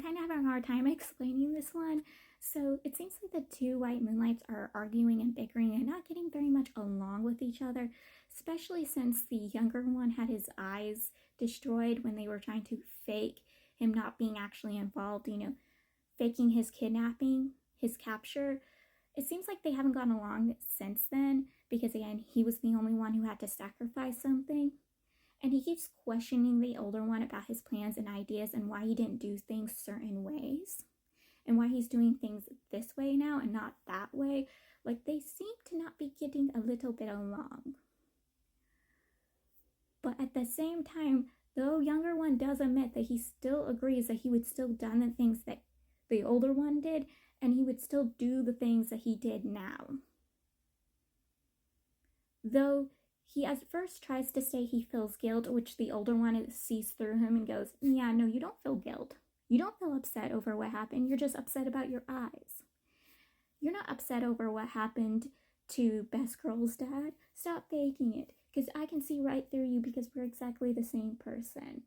kind of having a hard time explaining this one. So it seems like the two white moonlights are arguing and bickering and not getting very much along with each other, especially since the younger one had his eyes destroyed when they were trying to fake him not being actually involved, faking his kidnapping, his capture. It seems like they haven't gotten along since then because, again, he was the only one who had to sacrifice something. And he keeps questioning the older one about his plans and ideas and why he didn't do things certain ways and why he's doing things this way now and not that way. Like, they seem to not be getting a little bit along. But at the same time, the younger one does admit that he still agrees that he would still done the things that the older one did, and he would still do the things that he did now. Though he at first tries to say he feels guilt, which the older one sees through him and goes, yeah, no, you don't feel guilt. You don't feel upset over what happened. You're just upset about your eyes. You're not upset over what happened to Best Girl's dad. Stop faking it, because I can see right through you because we're exactly the same person.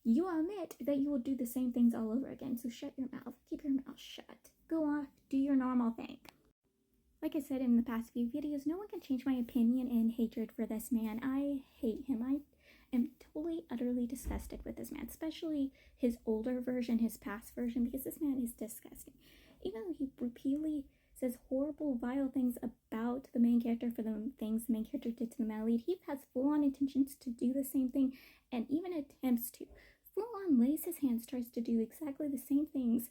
You admit that you will do the same things all over again, so shut your mouth. Keep your mouth shut. Go off, do your normal thing. Like I said in the past few videos, no one can change my opinion and hatred for this man. I hate him. I am totally, utterly disgusted with this man, especially his older version, his past version, because this man is disgusting. Even though he repeatedly says horrible, vile things about the main character for the things the main character did to the male lead, he has full-on intentions to do the same thing and even attempts to. Full-on lays his hands, tries to do exactly the same things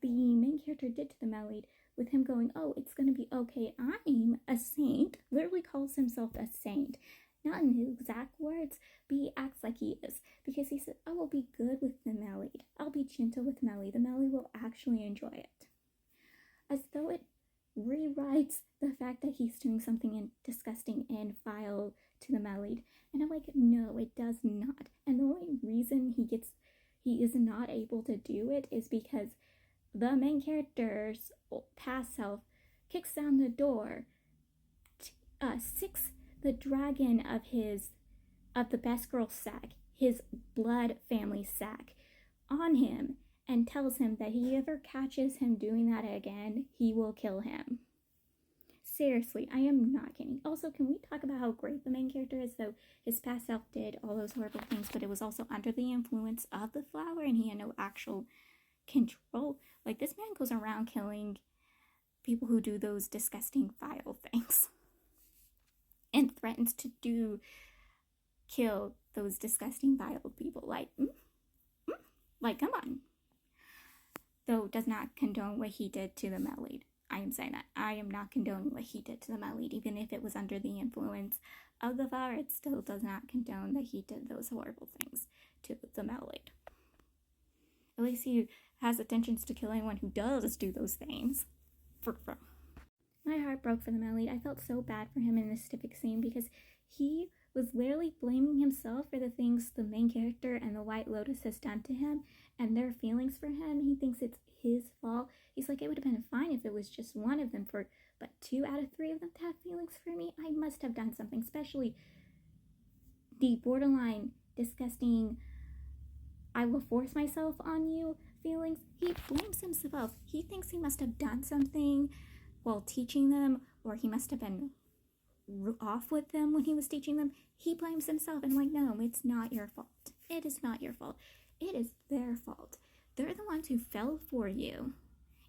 the main character did to the male lead, with him going, oh, it's going to be okay, I'm a saint, literally calls himself a saint. Not in his exact words, but he acts like he is, because he said, I will be good with the male lead. I'll be gentle with Melly. The Melly will actually enjoy it. As though it rewrites the fact that he's doing something disgusting and vile to the male lead. And I'm like, no, it does not. And the only reason he is not able to do it is because the main character's past self kicks down the door, sicks the dragon of the Best Girl sack, his blood family sack, on him, and tells him that if he ever catches him doing that again, he will kill him. Seriously, I am not kidding. Also, can we talk about how great the main character is? Though his past self did all those horrible things, but it was also under the influence of the flower, and he had no actual control. Like, this man goes around killing people who do those disgusting, vile things, and threatens to kill those disgusting, vile people. Like, come on. Though does not condone what he did to the male lead. I am saying that. I am not condoning what he did to the male lead. Even if it was under the influence of the flower, it still does not condone that he did those horrible things to the male lead. At least he has intentions to kill anyone who does do those things. My heart broke for the male lead. I felt so bad for him in this specific scene because he was literally blaming himself for the things the main character and the White Lotus has done to him and their feelings for him. He thinks it's his fault. He's like, it would have been fine if it was just one of them, but 2 out of 3 of them to have feelings for me. I must have done something, especially the borderline disgusting I will force myself on you feelings. He blames himself. He thinks he must have done something while teaching them, or he must have been off with them when he was teaching them. He blames himself, and I'm like, no, it's not your fault. It is not your fault. It is their fault. They're the ones who fell for you.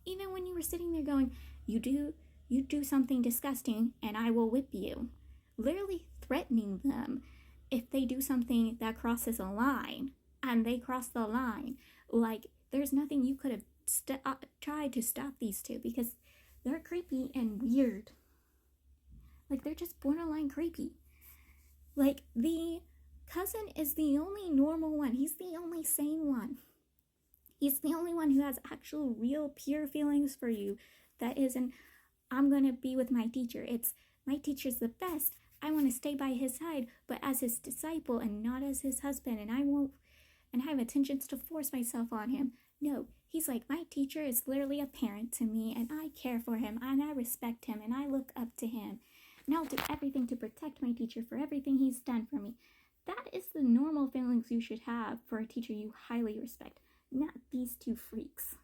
Even when you were sitting there going, you do something disgusting and I will whip you. Literally threatening them if they do something that crosses a line, and they cross the line. Like, there's nothing you could have tried to stop these two, because they're creepy and weird. Like, they're just borderline creepy. Like, the cousin is the only normal one. He's the only sane one. He's the only one who has actual, real, pure feelings for you. That isn't, I'm going to be with my teacher. It's, my teacher's the best. I want to stay by his side, but as his disciple and not as his husband. And I have intentions to force myself on him. No, he's like, my teacher is literally a parent to me, and I care for him, and I respect him, and I look up to him. And I'll do everything to protect my teacher for everything he's done for me. That is the normal feelings you should have for a teacher you highly respect. not these two freaks.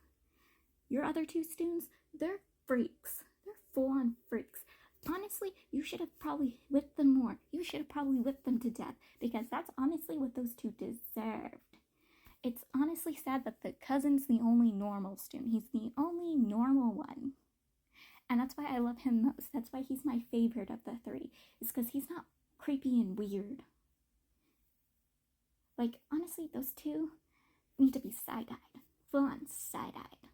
Your other two students, they're freaks. They're full-on freaks. Honestly, you should have probably whipped them more. You should have probably whipped them to death, because that's honestly what those two deserved. It's honestly sad that the cousin's the only normal student. He's the only normal one. And that's why I love him most. That's why he's my favorite of the three. It's because he's not creepy and weird. Like, honestly, those two need to be side-eyed. Full-on side-eyed.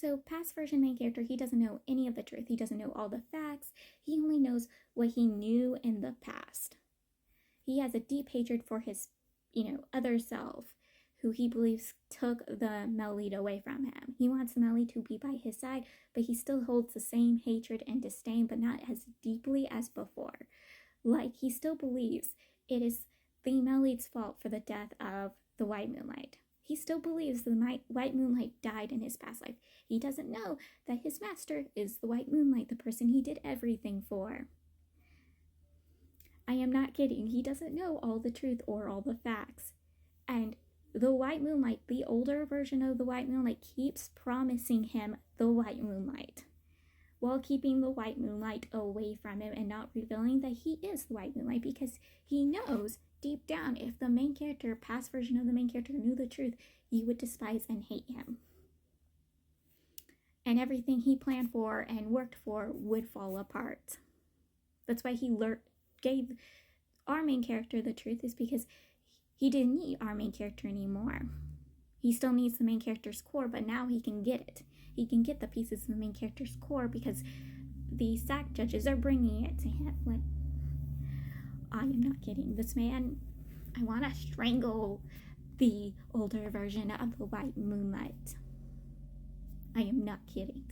So, past version main character, he doesn't know any of the truth. He doesn't know all the facts. He only knows what he knew in the past. He has a deep hatred for his, other self, who he believes took the Melody away from him. He wants Melody to be by his side, but he still holds the same hatred and disdain, but not as deeply as before. Like, he still believes it is the Melody's fault for the death of the White Moonlight. He still believes the White Moonlight died in his past life. He doesn't know that his master is the White Moonlight, the person he did everything for. I am not kidding. He doesn't know all the truth or all the facts. And the White Moonlight, the older version of the White Moonlight, keeps promising him the White Moonlight, while keeping the White Moonlight away from him and not revealing that he is the White Moonlight, because he knows deep down, if the main character, past version of the main character, knew the truth, he would despise and hate him. And everything he planned for and worked for would fall apart. That's why he gave our main character the truth, is because he didn't need our main character anymore. He still needs the main character's core, but now he can get it. He can get the pieces of the main character's core because the SAC judges are bringing it to him. Like, I am not kidding. This man, I want to strangle the older version of the White Moonlight. I am not kidding.